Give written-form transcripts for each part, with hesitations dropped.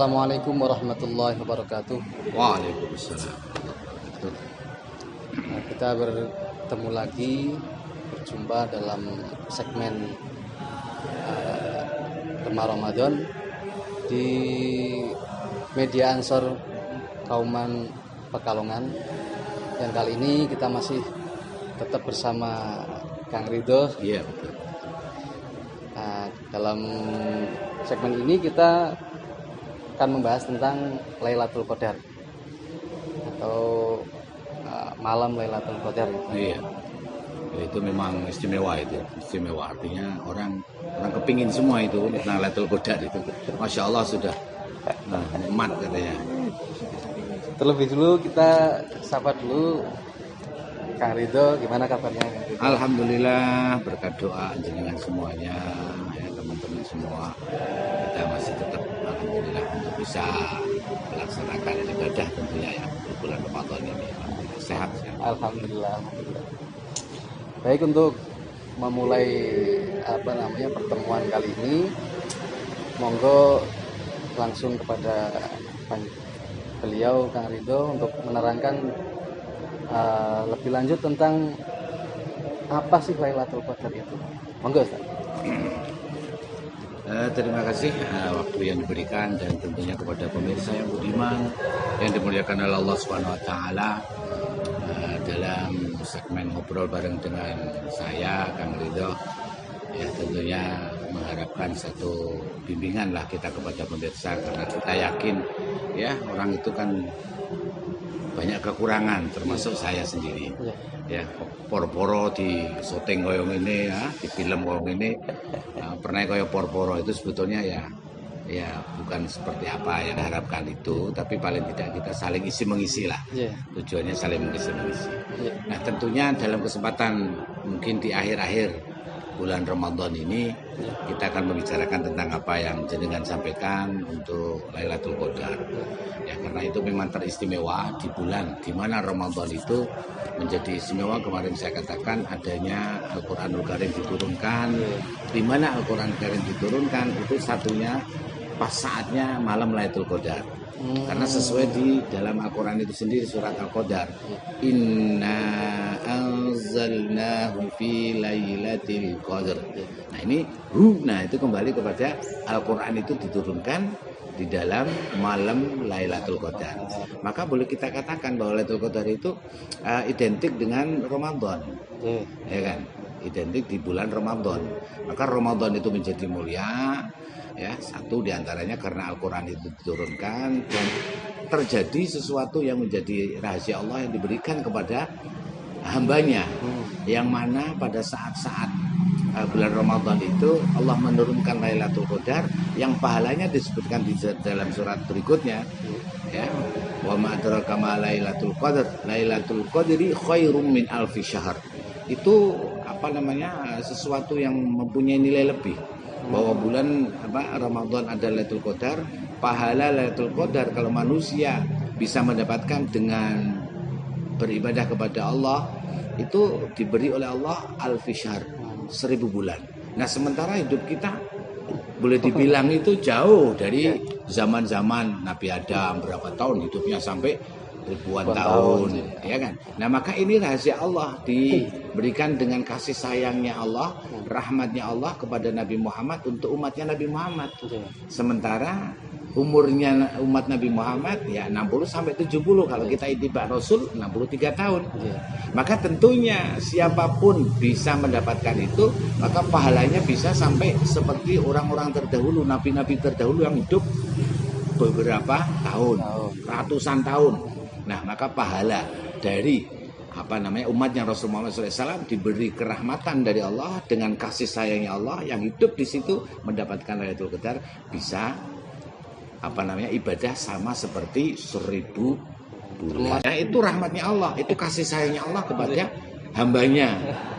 Assalamualaikum warahmatullahi wabarakatuh. Waalaikumsalam. Kita bertemu lagi, berjumpa dalam segmen Remah Ramadan di media Ansor Kauman Pekalongan. Dan kali ini kita masih tetap bersama Kang Ridho. Iya, betul. Dalam segmen ini kita akan membahas tentang Lailatul Qadar atau malam Lailatul Qadar. Iya. Itu memang istimewa itu. Istimewa artinya orang kepingin semua itu tentang Lailatul Qadar itu. Masya Allah sudah nikmat katanya. Terlebih dulu kita sapa dulu Kang Ridho, gimana kabarnya? Alhamdulillah, berkat doa jenengan semuanya, ya, teman-teman semua, kita masih tetap alhamdulillah untuk bisa melaksanakan ibadah tentunya ya di bulan Ramadan ini. Sehat. Alhamdulillah. Baik, untuk memulai pertemuan kali ini, monggo langsung kepada beliau Kang Ridho untuk menerangkan lebih lanjut tentang apa sih Lailatul Qadar itu. Monggo Ustaz. Terima kasih waktu yang diberikan dan tentunya kepada pemirsa yang budiman yang dimuliakan oleh Allah Subhanahu wa taala, dalam segmen ngobrol bareng dengan saya Kang Ridho. Ya, tentunya mengharapkan satu bimbingan lah kita kepada pemirsa, karena kita yakin ya orang itu kan banyak kekurangan, termasuk saya sendiri. Ya, poro-poro di syuting koyong ini ya, di film koyong ini pernah koyo poro-poro itu sebetulnya ya bukan seperti apa yang diharapkan itu, tapi paling tidak kita saling isi mengisi lah. Tujuannya saling mengisi. Nah, tentunya dalam kesempatan mungkin di akhir-akhir bulan Ramadan ini kita akan membicarakan tentang apa yang jenengan sampaikan untuk Lailatul Qadar. Ya, karena itu memang teristimewa di bulan di mana Ramadan itu menjadi istimewa. Kemarin saya katakan adanya Al-Qur'anul Karim diturunkan. Di mana Al-Qur'an Karim diturunkan itu satunya pas saatnya malam Lailatul Qadar. Karena sesuai di dalam Al-Quran itu sendiri, surat Al-Qadar, Inna anzalnahu fi lailatul qadar. Nah ini itu kembali kepada Al-Quran itu diturunkan di dalam malam Lailatul Qadar. Maka boleh kita katakan bahwa Lailatul Qadar itu identik dengan Ramadan, ya kan? Identik di bulan Ramadan. Maka Ramadan itu menjadi mulia. Ya, satu diantaranya karena Al-Quran itu diturunkan dan terjadi sesuatu yang menjadi rahasia Allah yang diberikan kepada hambanya, yang mana pada saat-saat bulan Ramadan itu Allah menurunkan Lailatul Qadar yang pahalanya disebutkan di dalam surat berikutnya, ya, wa ma adraka ma Lailatul Qadar, Lailatul Qadri khairum min alfi syahr. Itu sesuatu yang mempunyai nilai lebih, bahwa bulan Ramadan ada Lailatul Qadar, pahala Lailatul Qadar kalau manusia bisa mendapatkan dengan beribadah kepada Allah itu diberi oleh Allah alfi syahr, 1000 bulan. Nah, sementara hidup kita boleh dibilang itu jauh dari zaman-zaman Nabi Adam, berapa tahun hidupnya sampai ribuan tahun, ya kan? Nah, maka ini rahasia Allah diberikan dengan kasih sayangnya Allah, rahmatnya Allah kepada Nabi Muhammad untuk umatnya Nabi Muhammad. Sementara umurnya umat Nabi Muhammad ya 60 sampai 70, kalau kita ittiba Rasul 63 tahun. Maka tentunya siapapun bisa mendapatkan itu, maka pahalanya bisa sampai seperti orang-orang terdahulu, nabi-nabi terdahulu yang hidup beberapa tahun, ratusan tahun. Nah, maka pahala dari umatnya Rasulullah SAW diberi kerahmatan dari Allah dengan kasih sayangnya Allah, yang hidup di situ mendapatkan Lailatul Qadar bisa ibadah sama seperti 1000 bulan. Nah, itu rahmatnya Allah, itu kasih sayangnya Allah kepada hambanya.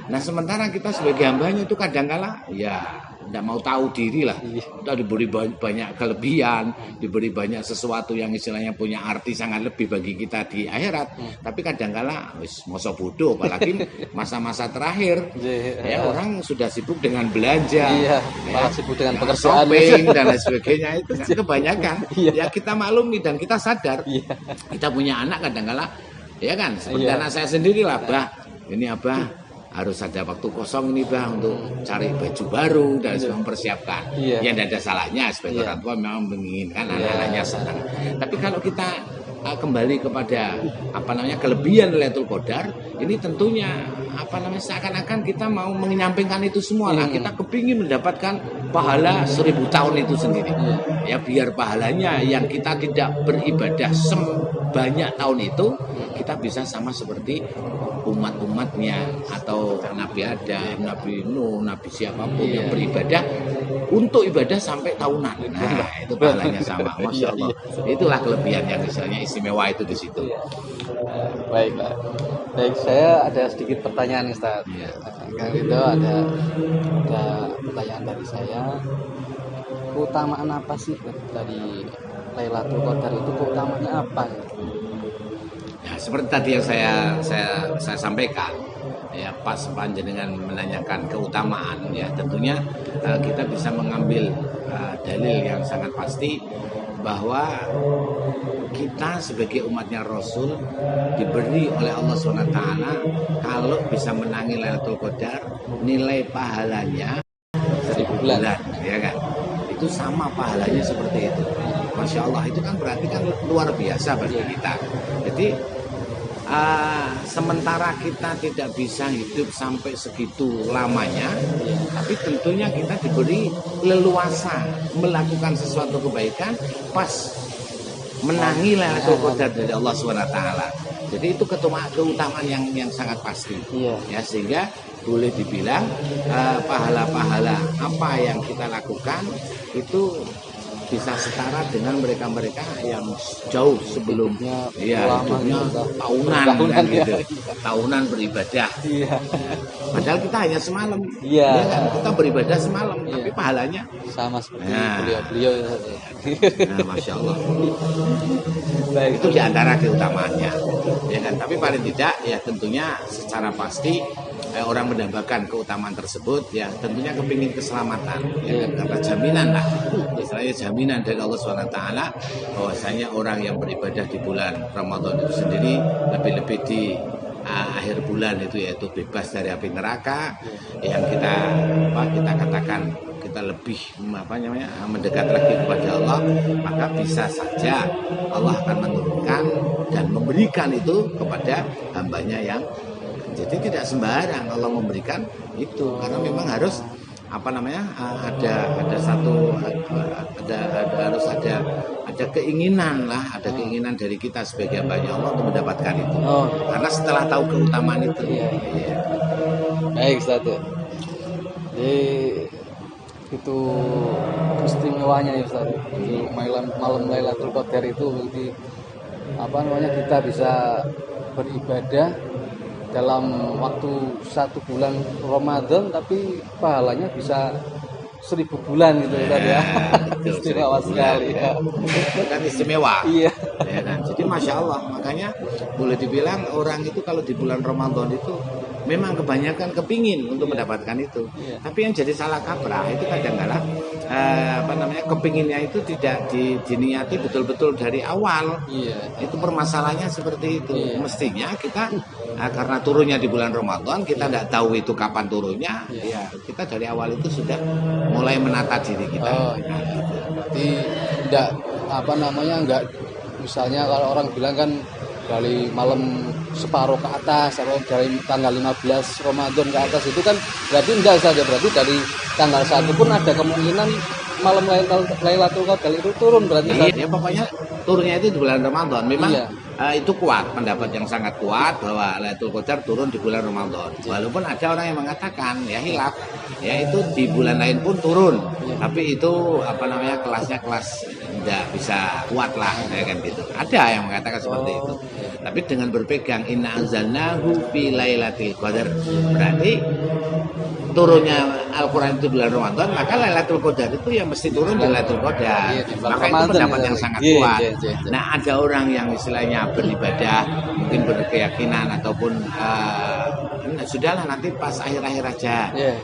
Nah sementara kita sebagai hambanya itu kadangkala ya tidak mau tahu diri lah. Kita diberi banyak kelebihan, diberi banyak sesuatu yang istilahnya punya arti sangat lebih bagi kita di akhirat. Tapi kadangkala wis masa bodoh, apalagi masa-masa terakhir ya orang sudah sibuk dengan belanja, malah sibuk dengan pekerjaan, shopping dan lain sebagainya itu kan kebanyakan. Ya kita maklumi dan kita sadar. Kita punya anak kadangkala ya kan seperti anak saya sendiri lah, bah ini abah harus ada waktu kosong ini bah untuk cari baju baru dan mempersiapkan. Ya tidak ada salahnya sebagai orang tua memang menginginkan anak-anaknya senang. Tapi kalau kita kembali kepada kelebihan Lailatul Qadar, ini tentunya seakan-akan kita mau menyampingkan itu semua lah. Kita kepingin mendapatkan pahala 1000 tahun itu sendiri. Ya biar pahalanya yang kita tidak beribadah sebanyak tahun itu kita bisa sama seperti umat-umatnya atau Nabi Adam, Nabi Nuh, Nabi siapapun yang beribadah untuk ibadah sampai tahunan. Nah, itu pahalanya sama. Masya Allah. Itulah kelebihan yang misalnya istimewa itu di situ. Baiklah. Baik, saya ada sedikit pertanyaan Ustaz. Kan itu ada pertanyaan dari saya. Keutamaan apa sih dari Lailatul Qadar itu, keutamaannya apa? Ya, seperti tadi yang saya sampaikan, ya pas panjenengan menanyakan keutamaan, ya tentunya kita bisa mengambil dalil yang sangat pasti bahwa kita sebagai umatnya Rasul diberi oleh Allah SWT kalau bisa menangi Lailatul Qadar, nilai pahalanya 1000 bulan, ya kan? Itu sama pahalanya seperti itu. Masya Allah, itu kan berarti kan luar biasa bagi kita. Jadi sementara kita tidak bisa hidup sampai segitu lamanya, tapi tentunya kita diberi leluasa melakukan sesuatu kebaikan pas menangi Lailatul Qadar dari Allah SWT. Jadi itu keutamaan yang sangat pasti. Ya sehingga boleh dibilang pahala-pahala apa yang kita lakukan itu bisa setara dengan mereka-mereka yang jauh sebelumnya, hidupnya tahunan kan gitu. Tahunan beribadah. Padahal kita hanya semalam. Kan? Kita beribadah semalam, tapi pahalanya sama seperti beliau-beliau. Nah, Masya Allah. Itu diantara keutamaannya. Ya kan? Tapi paling tidak ya tentunya secara pasti orang mendapatkan keutamaan tersebut ya tentunya kepingin keselamatan ya kan, karena jaminan lah istilahnya jaminan dari Allah SWT bahwasanya orang yang beribadah di bulan Ramadan itu sendiri lebih-lebih di akhir bulan itu yaitu bebas dari api neraka yang kita katakan kita lebih mendekat lagi kepada Allah, maka bisa saja Allah akan menurunkan dan memberikan itu kepada hambanya yang jadi tidak sembarang Allah memberikan itu karena memang harus harus ada keinginan lah, ada keinginan dari kita sebagai hamba Allah untuk mendapatkan itu. Karena setelah tahu keutamaan itu. Baik, Ustaz. Jadi itu istimewanya ya Ustaz. Di malam Lailatul Qadar itu kita bisa beribadah dalam waktu 1 bulan Ramadan tapi pahalanya bisa 1000 bulan gitu ya. Istimewa sekali ya. Kan istimewa. Iya. Ya kan? Jadi Masya Allah, makanya boleh dibilang orang itu kalau di bulan Ramadan itu memang kebanyakan kepingin untuk mendapatkan itu. Tapi yang jadi salah kaprah itu kadang-kadang kepinginnya itu tidak diniati betul-betul dari awal. Itu permasalahannya seperti itu. Mestinya kita karena turunnya di bulan Ramadan kita tidak tahu itu kapan turunnya. Ya kita dari awal itu sudah mulai menata diri kita. Berarti enggak misalnya kalau orang bilang kan dari malam separuh ke atas atau dari tanggal 15 Ramadan ke atas itu kan berarti enggak saja, berarti dari tanggal 1 pun ada kemungkinan malam Lailatul Qadar itu turun berarti. Iya, pokoknya turunnya itu di bulan Ramadan. Memang itu kuat, pendapat yang sangat kuat bahwa Lailatul Qadar turun di bulan Ramadan. Walaupun ada orang yang mengatakan ya hilaf, ya itu di bulan lain pun turun, tapi itu apa namanya kelasnya kelas tidak bisa kuat lah, ya kan gitu. Ada yang mengatakan seperti itu. Tapi dengan berpegang inna anzalnahu fi lailatul qadar, berarti turunnya Al-Quran itu bulan Ramadan, maka Lailatul Qadar itu yang mesti turun di Lailatul Qadar. Maka itu pendapat yang sangat kuat. Nah, ada orang yang istilahnya beribadah, mungkin berkeyakinan ataupun sudahlah nanti pas akhir-akhir aja.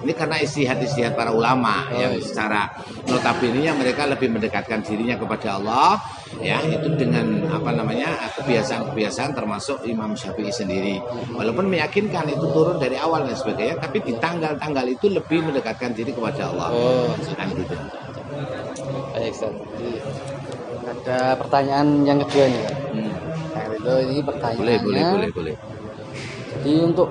Ini karena istihad-istihad para ulama yang secara notabene mereka lebih mendekatkan dirinya kepada Allah, ya itu dengan apa namanya kebiasaan-kebiasaan termasuk Imam Syafi'i sendiri. Walaupun meyakinkan itu turun dari awal dan sebagainya, tapi di tanggal-tanggal itu lebih mendekatkan diri kepada Allah. Kan gitu. Baik, Ustaz. Ada pertanyaan yang kedua nih, Pak. Ini pertanyaannya. Boleh. Jadi untuk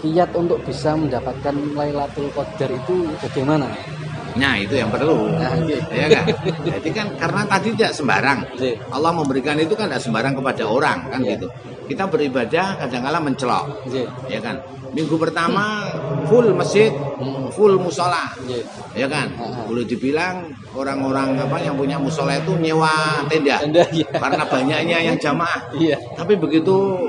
kiat untuk bisa mendapatkan Lailatul Qadar itu bagaimana? Nah, itu yang perlu. Ya kan? Jadi kan karena tadi tidak sembarang. Allah memberikan itu kan tidak sembarang kepada orang, kan gitu. Kita beribadah kadang-kala mencelok. Ya kan? Minggu pertama full masjid, full musola, ya kan? Boleh dibilang orang-orang apa yang punya musola itu nyewa tenda, karena banyaknya yang jamaah. Tapi begitu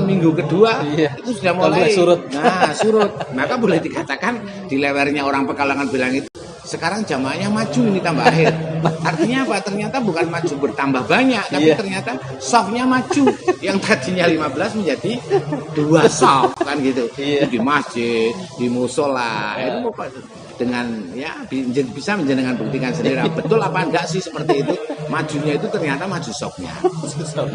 minggu kedua itu sudah mulai surut. Nah, surut. Maka boleh dikatakan di lewernya orang Pekalongan bilang itu sekarang jamaahnya maju ini tambah akhir. Artinya apa? Ternyata bukan maju bertambah banyak, tapi ternyata softnya maju. Yang tadinya 15 menjadi 2 soft, kan gitu. Itu di masjid, di musola, itu dengan ya bisa menjenengan buktikan sendiri. Betul apa enggak sih seperti itu? Majunya itu ternyata maju softnya.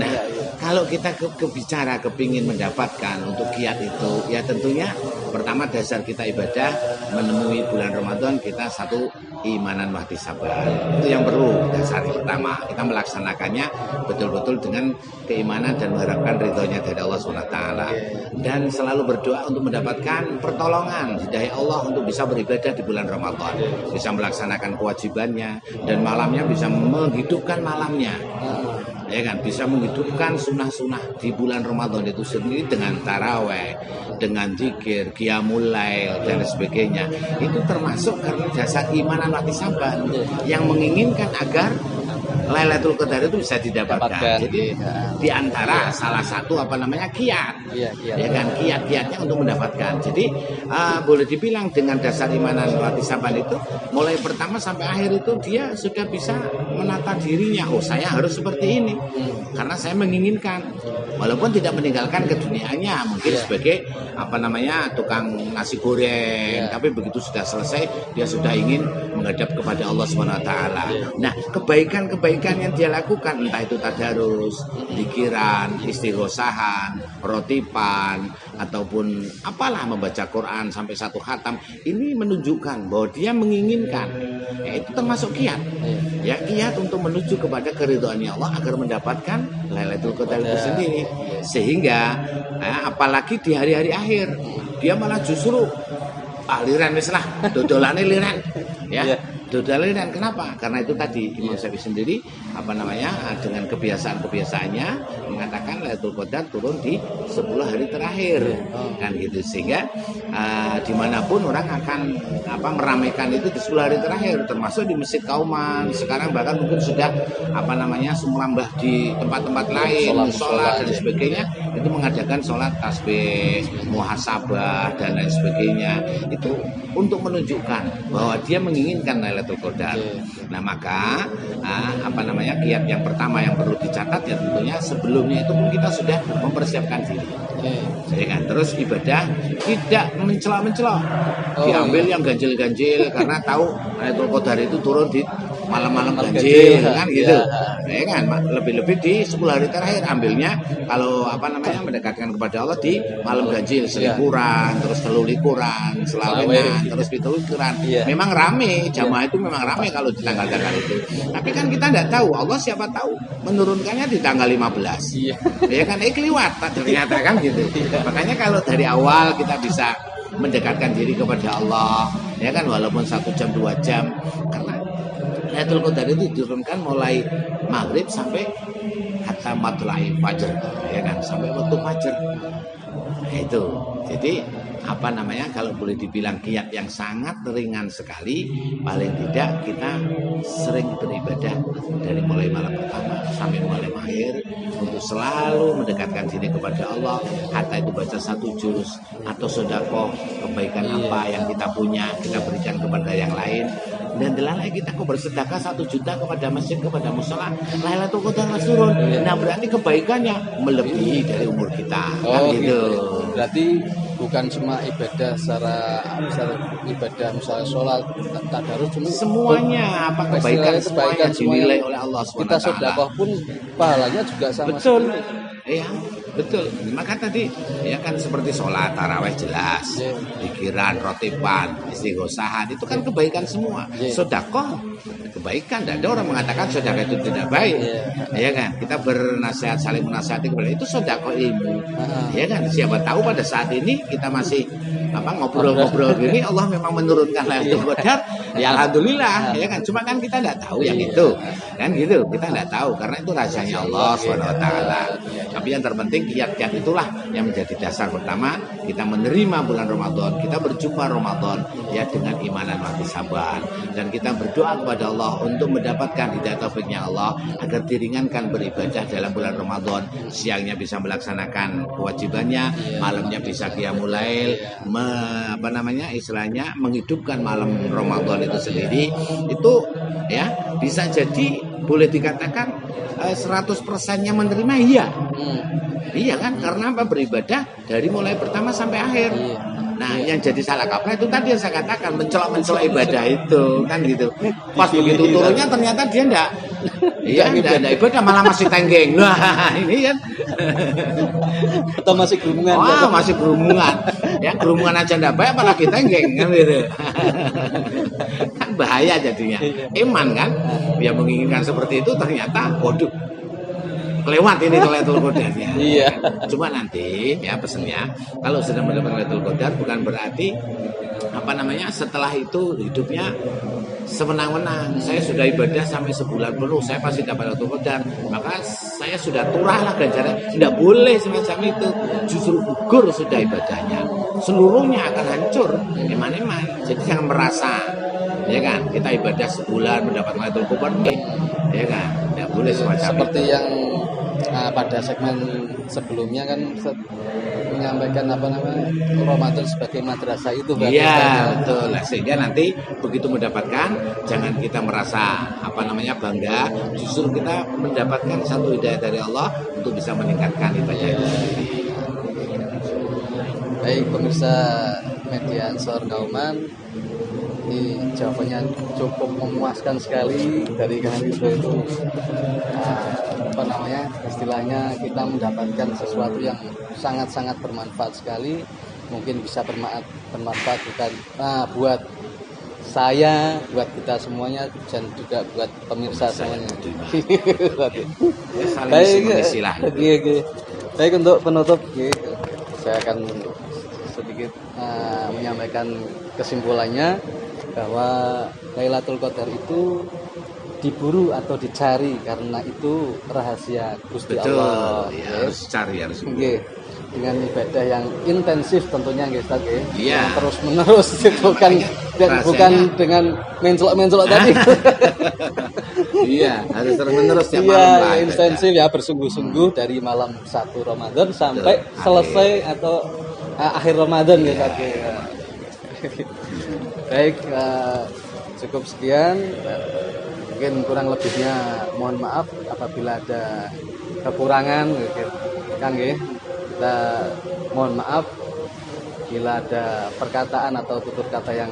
Nah, kalau kita kebicara kepingin mendapatkan untuk kiat itu, ya tentunya pertama dasar kita ibadah menemui bulan Ramadan kita satu imanan wahtisaban. Itu yang perlu dasar pertama. Kita melaksanakannya betul-betul dengan keimanan dan mengharapkan ridhonya dari Allah SWT. Dan selalu berdoa untuk mendapatkan pertolongan dari Allah untuk bisa beribadah di bulan Ramadan. Bisa melaksanakan kewajibannya dan malamnya bisa menghidupkan malamnya. Ya kan, bisa menghidupkan sunnah-sunnah di bulan Ramadan itu sendiri dengan taraweh, dengan zikir, qiyamul lail dan sebagainya. Itu termasuk karena dasar imanan wahtisaban yang menginginkan agar Lailatul Qadar itu bisa didapatkan. Jadi di antara salah satu kiat. Ya kan, kiat-kiatnya untuk mendapatkan. Jadi boleh dibilang dengan dasar imanan wahtisaban itu mulai pertama sampai akhir itu dia sudah bisa menata dirinya. Oh, saya harus seperti ini. Karena saya menginginkan walaupun tidak meninggalkan keduniaannya, mungkin sebagai tukang nasi goreng, tapi begitu sudah selesai dia sudah ingin menghadap kepada Allah SWT. Nah, kebaikan yang dia lakukan entah itu tadarus, zikiran, istighosahan, rotipan ataupun apalah membaca Quran sampai 1 khatam, ini menunjukkan bahwa dia menginginkan, itu termasuk kiat. Ya, kiat untuk menuju kepada keridhaannya Allah agar mendapatkan Lailatul Qadar itu sendiri. Sehingga apalagi di hari-hari akhir dia malah justru liran wis lah, dodolane liran. Ya. Dodolane kenapa? Karena itu tadi Imam Syafi'i sendiri dengan kebiasaan-kebiasaannya mengatakan Lailatul Qadar turun di 10 hari terakhir. Kan gitu, sehingga dimanapun orang akan meramaikan itu di 10 hari terakhir, termasuk di Masjid Kauman. Sekarang bahkan mungkin sudah merambah di tempat-tempat lain, sholat dan sebagainya, itu mengadakan sholat tasbih, muhasabah dan lain sebagainya. Itu untuk menunjukkan bahwa dia menginginkan Lailatul Qadar. Nah, maka kiat yang pertama yang perlu dicatat ya tentunya sebelumnya itu pun kita sudah mempersiapkan diri. Ya kan? Terus ibadah tidak mencelak-mencelak. Diambil yang ganjil-ganjil karena tahu Lailatul Qadar itu turun di malam-malam ganjil kan gitu. Ya kan, lebih-lebih di 10 hari terakhir ambilnya kalau mendekatkan kepada Allah di malam ganjil, selikuran, terus telulikuran, selawenan, terus pitulikuran. Memang rame, jamaah itu memang rame kalau di tanggal-tanggal itu. Tapi kan kita tidak tahu, Allah siapa tahu menurunkannya di tanggal 15. Ya kan, keliwat ternyata kan gitu. Makanya kalau dari awal kita bisa mendekatkan diri kepada Allah, ya kan, walaupun 1 jam 2 jam, karena Lailatul Qadar itu diturunkan mulai maghrib sampai hatta matla'il fajr, ya kan, sampai waktu fajar. Nah, itu. Jadi apa namanya, kalau boleh dibilang kiat yang sangat ringan sekali, paling tidak kita sering beribadah dari mulai malam pertama sampai malam akhir untuk selalu mendekatkan diri kepada Allah. Hatta itu baca 1 juz atau sedekah, kebaikan apa yang kita punya kita berikan kepada yang lain. Dan delalai kita kok bersedekah 1 juta kepada masjid, kepada musola, Lailatul Qadar turun. Nah, berarti kebaikannya melebihi dari umur kita. Kan gitu. Berarti bukan cuma ibadah secara ibadah misalnya sholat, tadarus, cuma semuanya apa kebaikan semuanya dinilai oleh Allah SWT. Kita sedekah pun pahalanya juga sama. Betul. Iya, betul. Maka tadi ya kan seperti sholat, tarawih jelas, pikiran, rotiban, istighosahan, itu kan kebaikan semua. Sedekah kebaikan. Dan ada orang mengatakan sedekah itu tidak baik. Ya kan? Kita bernasihat, saling menasihati kepada itu sedekah ilmu. Ya kan? Siapa tahu pada saat ini kita masih ngobrol-ngobrol gini, Allah memang menurunkan Lailatul Qadar. Ya alhamdulillah, ya kan? Cuma kan kita tidak tahu yang itu. Kan gitu. Kita tidak tahu karena itu rahasianya Allah SWT. Tapi yang terpenting kiat-kiat itulah yang menjadi dasar pertama kita menerima bulan Ramadan, kita berjumpa Ramadan ya dengan iman dan ihtisaban, dan kita berdoa kepada Allah untuk mendapatkan hidayah taufiknya Allah agar diringankan beribadah dalam bulan Ramadan. Siangnya bisa melaksanakan kewajibannya, malamnya bisa qiyamul lail, istilahnya menghidupkan malam Ramadan itu sendiri. Itu ya bisa jadi boleh dikatakan 100%-nya menerima, iya. Iya kan, karena apa, beribadah dari mulai pertama sampai akhir. Nah, yang jadi salah kaprah itu tadi yang saya katakan, mencolok-mencolok ibadah itu kan gitu. Pas begitu turunnya ternyata dia enggak ibadah, malah masih tenggeng. Nah, ini kan atau masih gerumungan. Masih gerumungan. Ya, gerumungan aja enggak baik apalagi tenggeng kan gitu. Kan bahaya jadinya. Iman kan, dia menginginkan seperti itu ternyata waduh, kelewat ini Lailatul Qadarnya. Iya. Cuma nanti ya pesennya, kalau sudah mendapatkan Lailatul Qadar bukan berarti setelah itu hidupnya semenang-menang. Saya sudah ibadah sampai sebulan penuh, saya pasti dapat Lailatul Qadar, maka saya sudah turah lah ganjaran. Tidak boleh semacam itu. Justru gugur sudah ibadahnya, seluruhnya akan hancur. Eman-eman. Jadi jangan merasa, ya kan, kita ibadah sebulan mendapat Lailatul Qadar, ya kan, tidak boleh semacam seperti itu. Yang pada segmen sebelumnya kan menyampaikan Ramadan sebagai madrasah itu. Iya, betul. Sehingga nanti begitu mendapatkan, jangan kita merasa bangga, justru kita mendapatkan satu hidayah dari Allah untuk bisa meningkatkan ibadah itu sendiri. Baik pemirsa media Ansor Kauman, ini jawabannya cukup memuaskan sekali dari kami itu. Istilahnya kita mendapatkan sesuatu yang sangat-sangat bermanfaat sekali. Mungkin bisa bermanfaat bukan buat saya, buat kita semuanya, dan juga buat pemirsa semuanya. Baik, untuk penutup saya akan sedikit menyampaikan kesimpulannya bahwa Lailatul Qadar itu diburu atau dicari karena itu rahasia Gusti Allah. Betul, ya, harus cari, harus. Dengan ibadah yang intensif tentunya Ustaz, yang terus menerus itu kan, bukan dengan mencolok-mencolok tadi. Iya, harus terus menerus tiap malam lah. Intensif ya, bersungguh-sungguh dari malam 1 Ramadan sampai selesai atau akhir Ramadan Ustaz. Baik, cukup sekian. Mungkin kurang lebihnya mohon maaf apabila ada kekurangan, kita mohon maaf bila ada perkataan atau tutur kata yang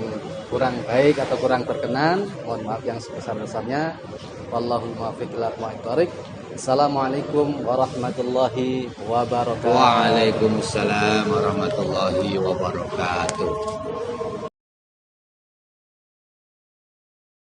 kurang baik atau kurang berkenan, mohon maaf yang sebesar-besarnya. Wallahu muwaffiq ila aqwamit thoriq. Assalamualaikum warahmatullahi wabarakatuh. Waalaikumsalam warahmatullahi wabarakatuh.